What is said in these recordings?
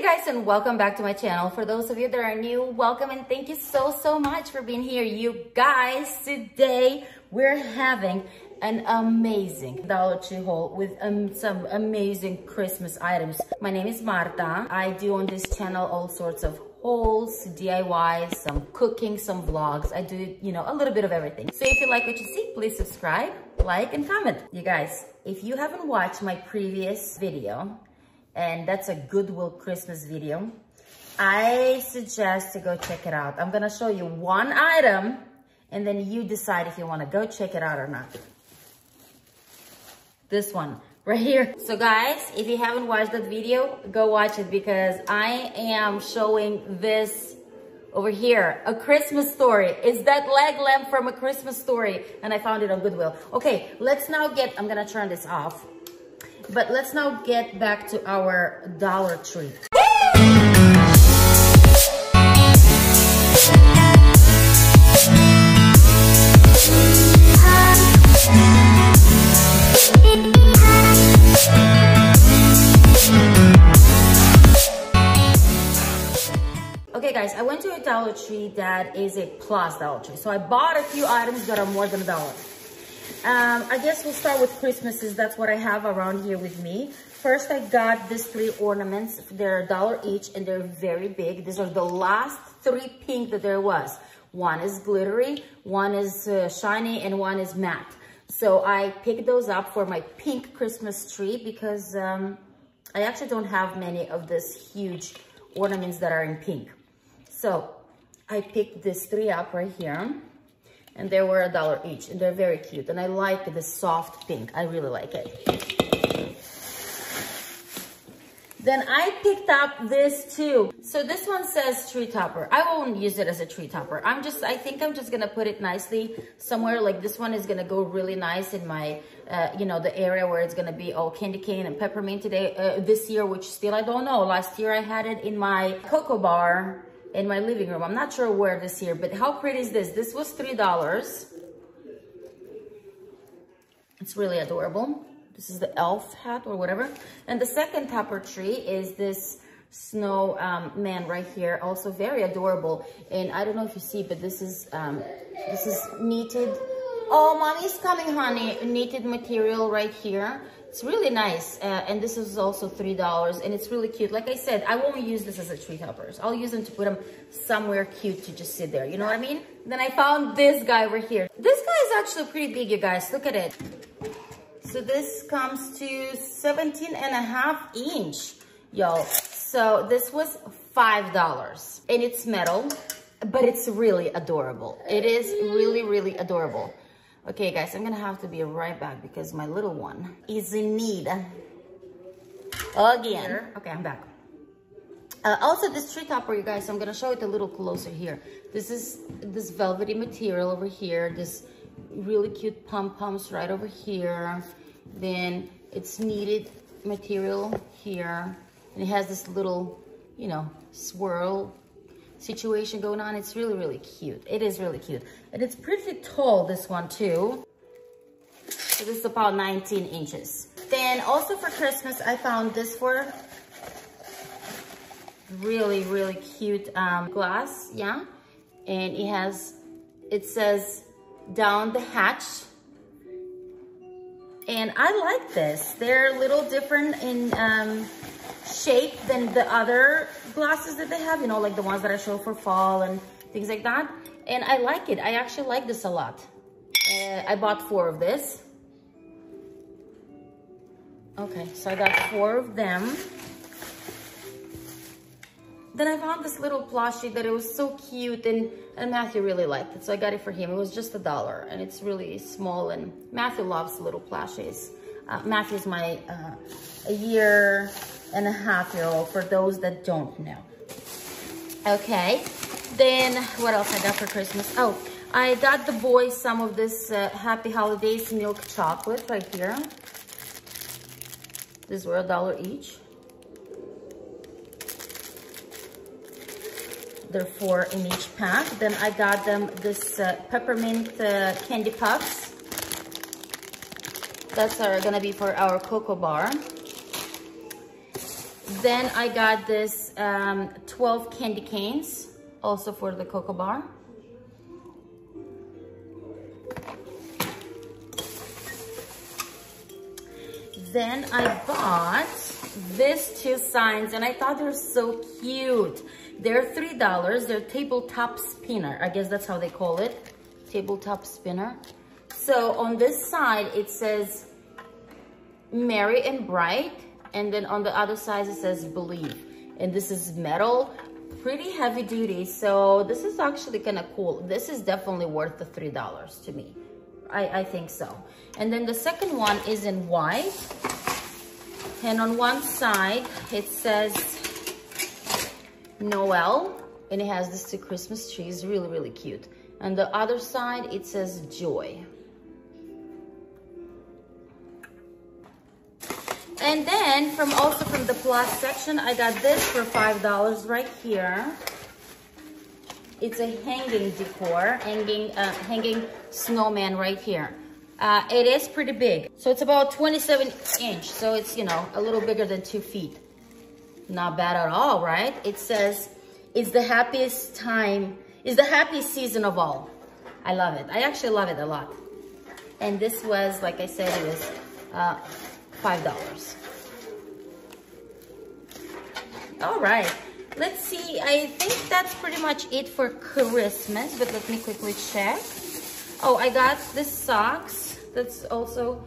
Hey guys, and welcome back to my channel. For those of you that are new, welcome and thank you so much for being here. You guys, today we're having an amazing Dollar Tree haul with some amazing Christmas items. My name is Marta. I do on this channel all sorts of hauls, DIYs, some cooking, some vlogs. I do, a little bit of everything. So if you like what you see, please subscribe, like, and comment. You guys, if you haven't watched my previous video, and that's a Goodwill Christmas video, I suggest to go check it out. I'm gonna show you one item and then you decide if you wanna go check it out or not. This one right here. So guys, if you haven't watched that video, go watch it because I am showing this over here, A Christmas Story. It's that leg lamp from A Christmas Story and I found it on Goodwill. Okay, let's now I'm gonna turn this off. But let's now get back to our Dollar Tree. Okay guys, I went to a Dollar Tree that is a plus Dollar Tree. So I bought a few items that are more than $1. I guess we'll start with Christmases. That's what I have around here with me. First, I got these 3 ornaments. They're $1 each and they're very big. These are the last 3 pink that there was. One is glittery, one is shiny, and one is matte. So I picked those up for my pink Christmas tree because I actually don't have many of these huge ornaments that are in pink. So I picked these 3 up right here. And they were $1 each, and they're very cute. And I like the soft pink. I really like it. Then I picked up this too. So this one says tree topper. I won't use it as a tree topper. I think I'm just gonna put it nicely somewhere. Like this one is gonna go really nice in my, the area where it's gonna be all candy cane and peppermint today, this year, which still I don't know. Last year I had it in my cocoa bar in my living room. I'm not sure where this year, but how pretty is this? This was $3. It's really adorable. This is the elf hat or whatever. And the second topper tree is this snowman right here, also very adorable. And I don't know if you see, but this is knitted. Oh, mommy's coming, honey. Knitted material right here. It's really nice, and this is also $3, and it's really cute. Like I said, I won't use this as a tree toppers. I'll use them to put them somewhere cute to just sit there. You know what I mean? Then I found this guy over here. This guy is actually pretty big, you guys. Look at it. So this comes to 17.5 inch, y'all. So this was $5, and it's metal, but it's really adorable. It is really adorable. Okay, guys, I'm gonna have to be right back because my little one is in need again. Okay, I'm back. Also, this tree topper, you guys, I'm gonna show it a little closer here. This is this velvety material over here. This really cute pom-poms right over here. Then it's knitted material here, and it has this little, swirl situation going on. It's really cute. It is really cute, and it's pretty tall, this one too. So this is about 19 inches. Then also for Christmas, I found this for really cute glass, yeah. And it says down the hatch, and I like this. They're a little different in shape than the other glasses that they have, like the ones that I show for fall and things like that. And I like it. I actually like this a lot. I bought 4 of this. Okay, so I got 4 of them. Then I found this little plushie that it was so cute, and Matthew really liked it, so I got it for him. It was just $1, and it's really small, and Matthew loves little plushies. Matthew's my 1.5-year-old, for those that don't know. Okay, then what else I got for Christmas? Oh, I got the boys some of this Happy Holidays milk chocolate right here. These were $1 each. There are 4 in each pack. Then I got them this peppermint candy puffs. That's gonna be for our cocoa bar. Then I got this 12 candy canes, also for the cocoa bar. Then I bought these two signs, and I thought they were so cute. They're $3. They're tabletop spinner. I guess that's how they call it, tabletop spinner. So on this side, it says merry and bright. And then on the other side, it says believe. And this is metal, pretty heavy duty. So this is actually kind of cool. This is definitely worth the $3 to me. I think so. And then the second one is in white. And on one side, it says Noel. And it has these two Christmas trees, really, really cute. And the other side, it says joy. And then also from the plus section, I got this for $5 right here. It's a hanging decor, hanging snowman right here. It is pretty big. So it's about 27 inch. So it's, you know, a little bigger than 2 feet. Not bad at all, right? It says, it's the happiest time, it's the happiest season of all. I love it. I actually love it a lot. And this was, like I said, it was $5. All right, let's see. I think that's pretty much it for Christmas, but let me quickly check. Oh, I got this socks. That's also,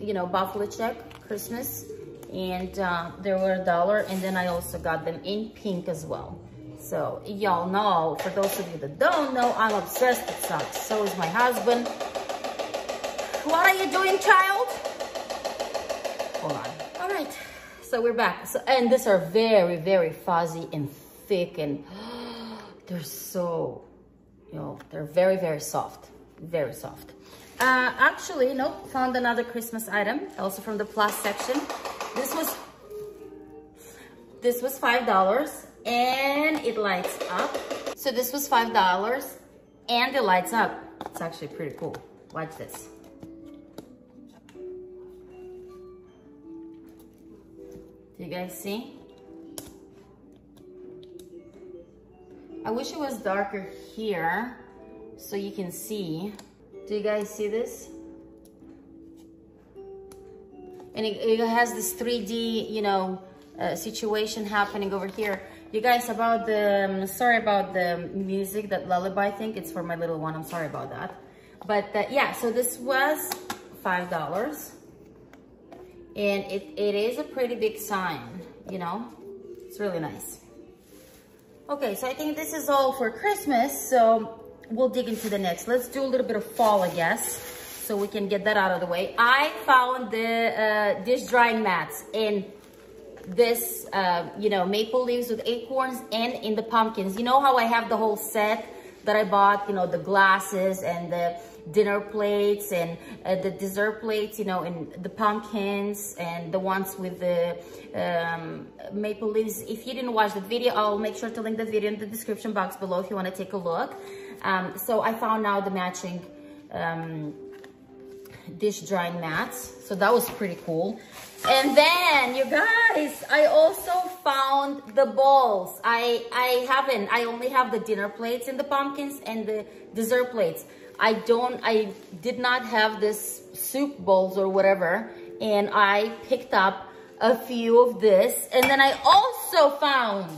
you know, buffalo check Christmas. And they were $1. And then I also got them in pink as well. So y'all know, for those of you that don't know, I'm obsessed with socks. So is my husband. What are you doing, child? Hold on. All right, so we're back. So, and these are very, very fuzzy and thick, and they're so, you know, they're very, very soft, very soft. Actually, no, found another Christmas item, also from the plus section. This was $5, and it lights up. So this was $5, and it lights up. It's actually pretty cool. Watch this. Do you guys see? I wish it was darker here so you can see. Do you guys see this? And it has this 3D, you know, situation happening over here. You guys, about the, sorry about the music, that lullaby thing. It's for my little one. I'm sorry about that. But yeah, so this was $5. And it is a pretty big sign, you know, it's really nice. Okay, so I think this is all for Christmas, so we'll dig into the next. Let's do a little bit of fall, I guess, so we can get that out of the way. I found the dish drying mats in this, you know, maple leaves with acorns and in the pumpkins. You know how I have the whole set that I bought, you know, the glasses and the dinner plates and the dessert plates, you know, and the pumpkins and the ones with the maple leaves. If you didn't watch the video, I'll make sure to link the video in the description box below if you want to take a look. So I found now the matching dish drying mats. So that was pretty cool. And then, you guys, I also found the bowls. I only have the dinner plates and the pumpkins and the dessert plates. I did not have this soup bowls or whatever, and I picked up a few of this. And then I also found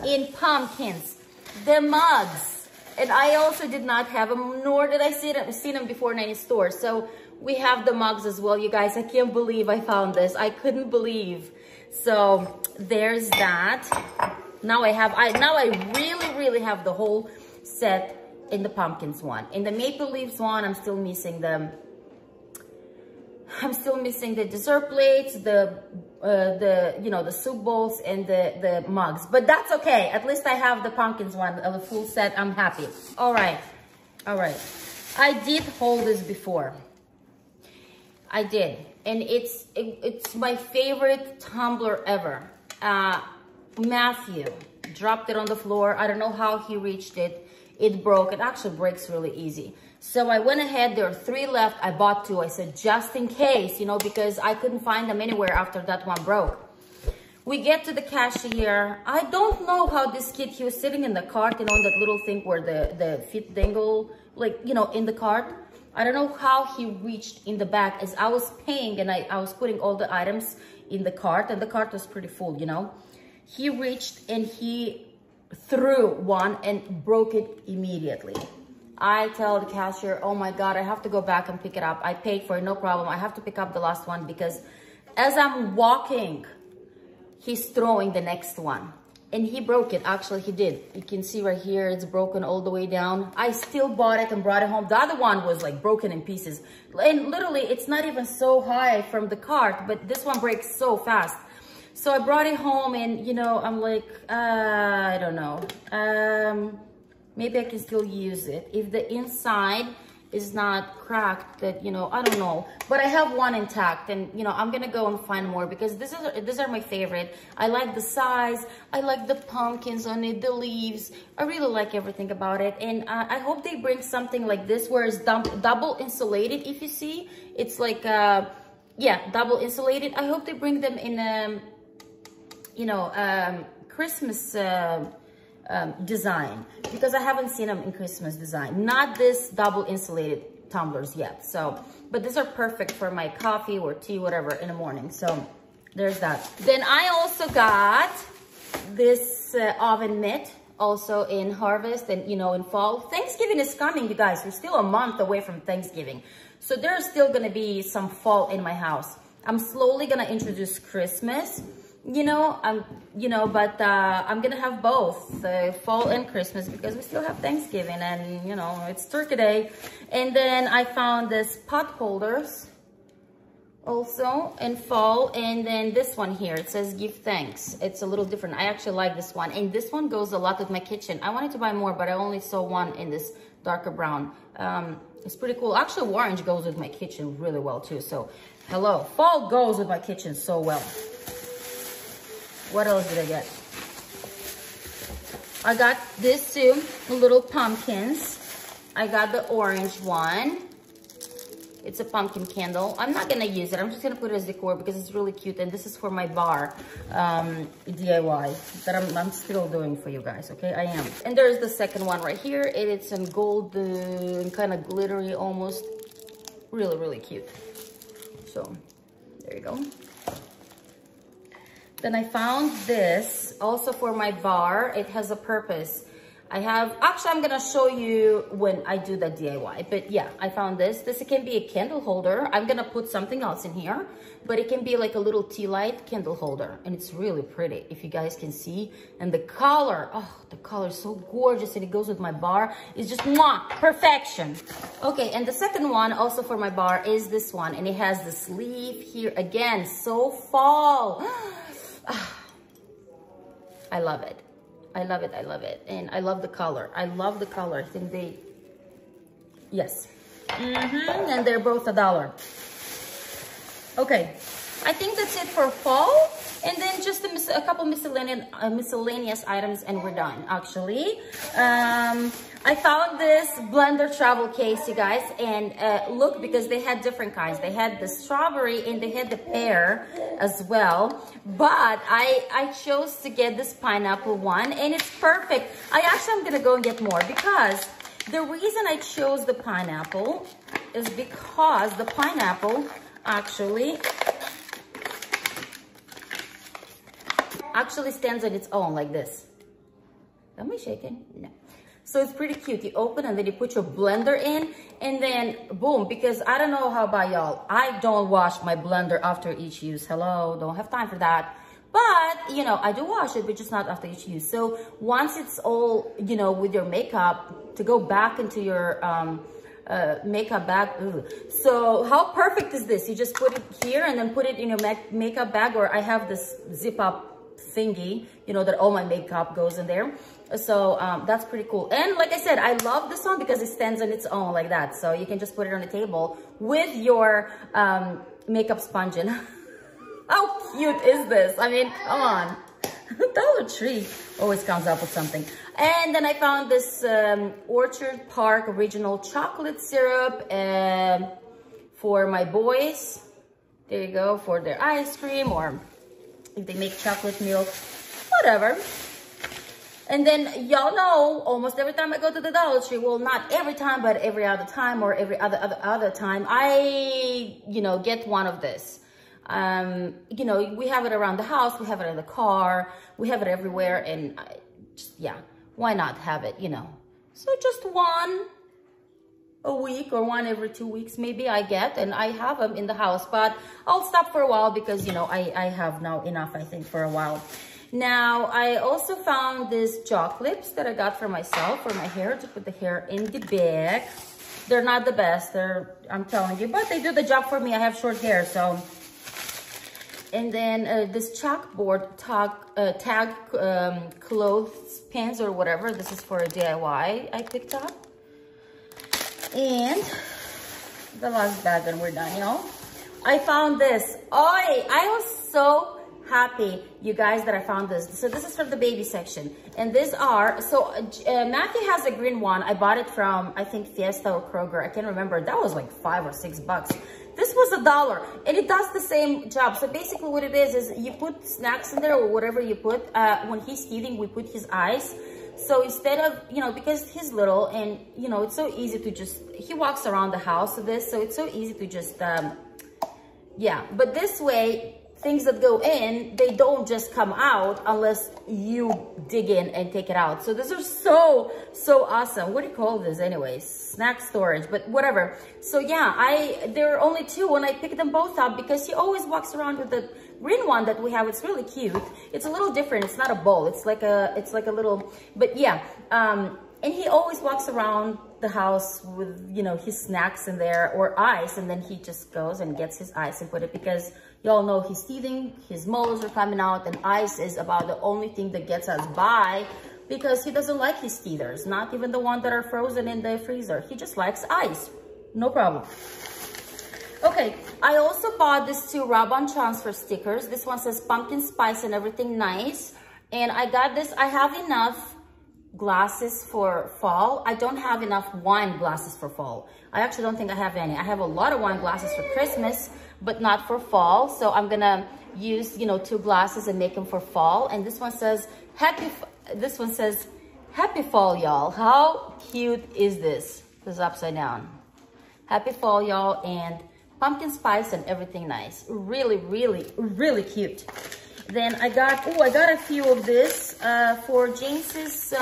in pumpkins the mugs, and I also did not have them, nor did I see them before in any store. So we have the mugs as well, you guys. I can't believe I found this. I couldn't believe. So there's that. Now I really have the whole set in the pumpkins one. In the maple leaves one, I'm still missing the dessert plates, you know, the soup bowls and the mugs. But that's okay. At least I have the pumpkins one, the full set. I'm happy. All right. I did hold this before. I did, and it's my favorite tumbler ever. Matthew dropped it on the floor. I don't know how he reached it. It broke. It actually breaks really easy. So I went ahead. There are 3 left. I bought 2. I said, just in case, you know, because I couldn't find them anywhere after that one broke. We get to the cashier. I don't know how this kid, he was sitting in the cart, you know, in that little thing where the feet dangle, like, you know, in the cart. I don't know how he reached in the back as I was paying and I was putting all the items in the cart, and the cart was pretty full, you know. He reached and he threw one and broke it immediately. I tell the cashier, oh my God, I have to go back and pick it up. I paid for it, no problem. I have to pick up the last one because as I'm walking, he's throwing the next one. And he broke it, actually he did. You can see right here, it's broken all the way down. I still bought it and brought it home. The other one was like broken in pieces. And literally, it's not even so high from the cart, but this one breaks so fast. So I brought it home and, you know, I'm like, I don't know. Maybe I can still use it. If the inside is not cracked, that, you know, I don't know. But I have one intact and, you know, I'm gonna go and find more because these are my favorite. I like the size. I like the pumpkins on it, the leaves. I really like everything about it. And I hope they bring something like this where it's double insulated. If you see, it's like, yeah, double insulated. I hope they bring them in, you know, Christmas design, because I haven't seen them in Christmas design. Not this double insulated tumblers yet. So, but these are perfect for my coffee or tea, whatever, in the morning. So there's that. Then I also got this oven mitt, also in harvest and, you know, in fall. Thanksgiving is coming, you guys. We're still a month away from Thanksgiving. So there's still gonna be some fall in my house. I'm slowly gonna introduce Christmas. You know, but I'm gonna have both fall and Christmas because we still have Thanksgiving and, you know, it's Turkey Day. And then I found this pot holders also in fall. And then this one here, it says give thanks. It's a little different. I actually like this one, and this one goes a lot with my kitchen. I wanted to buy more, but I only saw one in this darker brown. It's pretty cool. Actually, orange goes with my kitchen really well too. So hello, fall goes with my kitchen so well. What else did I get? I got this two little pumpkins. I got the orange one. It's a pumpkin candle. I'm not gonna use it. I'm just gonna put it as decor because it's really cute. And this is for my bar DIY that I'm still doing for you guys. Okay, I am. And there's the second one right here. It's in gold, kind of glittery almost. Really, really cute. So there you go. Then I found this also for my bar. It has a purpose. Actually, I'm gonna show you when I do the DIY, but yeah, I found this. This can be a candle holder. I'm gonna put something else in here, but it can be like a little tea light candle holder, and it's really pretty, if you guys can see. And the color, oh, the color is so gorgeous, and it goes with my bar. It's just mwah, perfection. Okay, and the second one also for my bar is this one, and it has this leaf here again, so fall. I love it. I love it. I love it. And I love the color. I love the color. I think they, yes. And they're both $1. Okay. I think that's it for fall. And then just a couple miscellaneous items and we're done, actually. I found this blender travel case, you guys, and look, because they had different kinds. They had the strawberry and they had the pear as well. But I chose to get this pineapple one, and it's perfect. I'm gonna go and get more because the reason I chose the pineapple is because the pineapple actually stands on its own like this. Am I shaking? No. So it's pretty cute. You open and then you put your blender in and then boom, because I don't know how about y'all. I don't wash my blender after each use. Hello, don't have time for that. But, you know, I do wash it, but just not after each use. So once it's all, you know, with your makeup, to go back into your makeup bag. Ugh. So how perfect is this? You just put it here and then put it in your makeup bag, or I have this zip up thingy, you know, that all my makeup goes in there. So that's pretty cool. And like I said, I love this one because it stands on its own like that. So you can just put it on the table with your makeup sponge in. How cute is this? I mean, come on. Dollar Tree always comes up with something. And then I found this Orchard Park original chocolate syrup for my boys. There you go, for their ice cream or if they make chocolate milk, whatever. And then y'all know, almost every time I go to the Dollar Tree, well, not every time, but every other time or every other time, I, you know, get one of this. You know, we have it around the house, we have it in the car, we have it everywhere, and yeah, why not have it, you know? So just one a week or one every 2 weeks maybe I get, and I have them in the house, but I'll stop for a while because, you know, I have now enough, I think, for a while. Now, I also found these jaw clips that I got for myself, for my hair, to put the hair in the bag. They're not the best, I'm telling you, but they do the job for me. I have short hair, so. And then this chalkboard tag clothespins or whatever. This is for a DIY I picked up. And the last bag, and we're done, y'all. I found this. I was so happy, you guys, that I found this. So this is from the baby section, and these are, so Matthew has a green one. I bought it from, I think, Fiesta or Kroger, I can't remember. That was like $5 or $6. This was $1, and it does the same job. So basically what it is you put snacks in there or whatever you put. When he's teething, we put his eyes. So instead of, you know, because he's little, and, you know, it's so easy to just, he walks around the house with this, so it's so easy to just, yeah. But this way, things that go in, they don't just come out unless you dig in and take it out. So these are so awesome. What do you call this anyways? Snack storage, but whatever. So yeah, there are only two, and I picked them both up because he always walks around with the green one that we have. It's really cute. It's a little different. It's not a bowl. It's like a little, but yeah. And he always walks around the house with, you know, his snacks in there or ice, and then he just goes and gets his ice and put it, because y'all know he's teething, his molars are coming out, and ice is about the only thing that gets us by, because he doesn't like his teethers, not even the ones that are frozen in the freezer. He just likes ice. No problem. Okay, I also bought these two rub-on transfer stickers. This one says pumpkin spice and everything nice. And I got this, I have enough glasses for fall. I don't have enough wine glasses for fall. I actually don't think I have any. I have a lot of wine glasses for Christmas, but not for fall. So I'm gonna use, you know, 2 glasses and make them for fall. And this one says happy fall, y'all. How cute is this? This is upside down. Happy fall, y'all, and pumpkin spice and everything nice. Really, really, really cute. Then I got a few of this for James's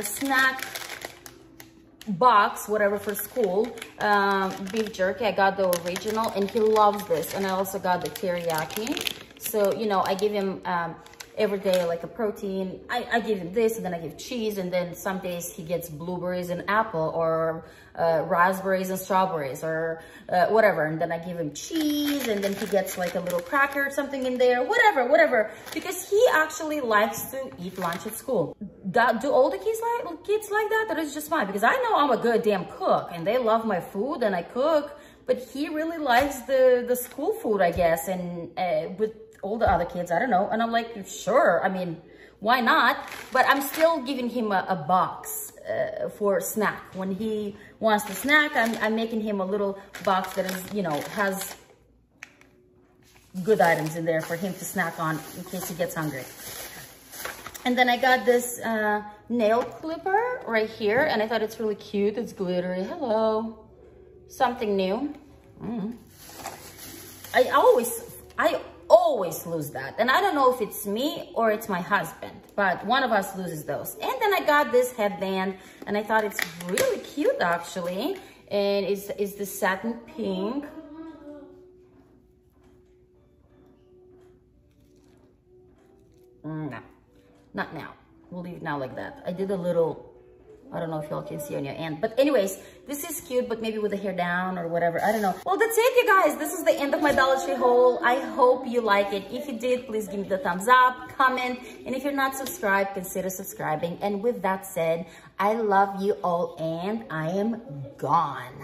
snack box, whatever, for school. Beef jerky, I got the original, and he loves this. And I also got the teriyaki. So, you know, I give him every day like a protein. I give him this, and then I give cheese, and then some days he gets blueberries and apple, or raspberries and strawberries, or whatever. And then I give him cheese, and then he gets like a little cracker or something in there, whatever, because he actually likes to eat lunch at school. Do all the kids like that, or is it just mine? Because I know I'm a good damn cook, and they love my food, and I cook, but he really likes the school food, I guess, and with all the other kids, I don't know. And I'm like, sure, I mean, why not? But I'm still giving him a box for snack. When he wants to snack, I'm making him a little box that is, you know, has good items in there for him to snack on in case he gets hungry. And then I got this nail clipper right here, and I thought it's really cute. It's glittery. Hello. Something new. I always lose that, and I don't know if it's me or it's my husband, but one of us loses those. And then I got this headband, and I thought it's really cute actually, and it's the satin pink. No, not now. We'll leave it now like that. I did a little, I don't know if y'all can see on your end, but anyways, this is cute, but maybe with the hair down or whatever, I don't know. Well, that's it, you guys. This is the end of my Dollar Tree haul. I hope you like it. If you did, please give me the thumbs up, comment, and if you're not subscribed, consider subscribing. And with that said, I love you all, and I am gone.